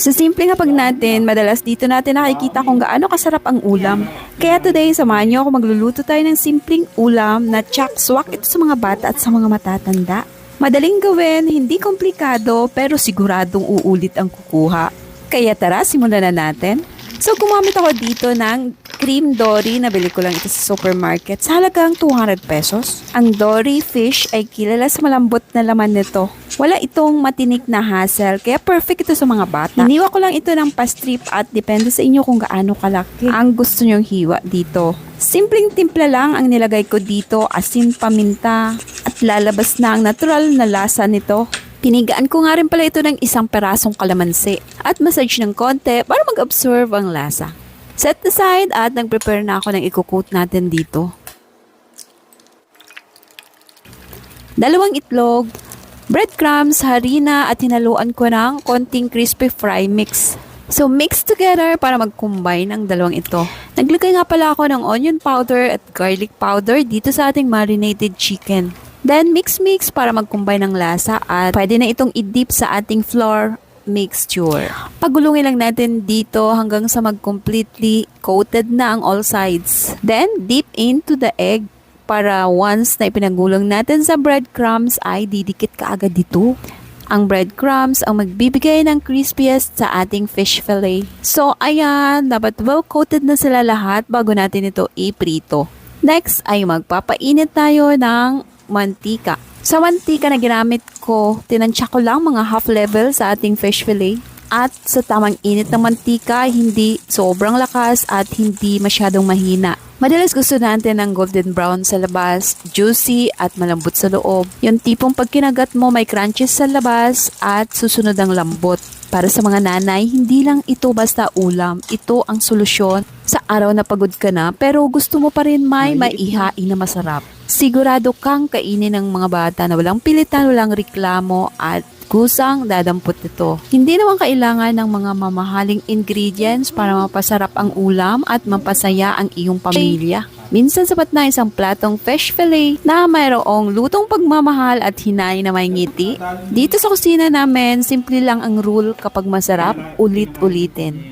Sa simpleng hapag natin, madalas dito natin nakikita kung gaano kasarap ang ulam. Kaya today, samahan niyo ako magluluto tayo ng simpleng ulam na tsak-swak ito sa mga bata at sa mga matatanda. Madaling gawin, hindi komplikado, pero siguradong uulit ang kukuha. Kaya tara, simulan na natin. So, gumamit ako dito ng cream dory. Nabili ko lang ito sa supermarket sa halagang 200 pesos. Ang dory fish ay kilala sa malambot na laman nito. Wala itong matinik na hassle, kaya perfect ito sa mga bata. Hiniwa ko lang ito ng pa-strip at depende sa inyo kung gaano kalaki ang gusto nyong hiwa dito. Simpleng timpla lang ang nilagay ko dito, asin, paminta, at lalabas na ang natural na lasa nito. Pinigaan ko nga rin pala ito ng isang perasong kalamansi at massage ng konti para mag-absorb ang lasa. Set aside at nag-prepare na ako ng i-coat natin dito. 2 itlog, breadcrumbs, harina at hinaluan ko ng konting crispy fry mix. So mix together para mag-combine ang 2 ito. Naglagay nga pala ako ng onion powder at garlic powder dito sa ating marinated chicken. Then mix para mag-combine ng lasa at pwede na itong i-dip sa ating flour mixture. Pagulungin lang natin dito hanggang sa mag-completely coated na ang all sides. Then dip into the egg para once na ipinagulong natin sa breadcrumbs ay didikit kaagad dito. Ang breadcrumbs ang magbibigay ng crispiest sa ating fish fillet. So ayan, dapat well coated na sila lahat bago natin ito iprito. Next ay magpapainit tayo ng mantika. Sa mantika na ginamit ko, tinansya ko lang mga half level sa ating fish fillet. At sa tamang init ng mantika, hindi sobrang lakas at hindi masyadong mahina. Madalas gusto natin ng golden brown sa labas, juicy at malambot sa loob. Yung tipong pag kinagat mo may crunches sa labas at susunod ang lambot. Para sa mga nanay, hindi lang ito basta ulam. Ito ang solusyon sa araw na pagod ka na pero gusto mo pa rin may maihain na masarap. Sigurado kang kainin ng mga bata na walang pilitan, walang reklamo at kusang dadampot ito. Hindi naman kailangan ng mga mamahaling ingredients para mapasarap ang ulam at mapasaya ang iyong pamilya. Minsan sapat na isang platong fish fillet na mayroong lutong pagmamahal at hinay na may ngiti. Dito sa kusina namin, simple lang ang rule kapag masarap, ulit-ulitin.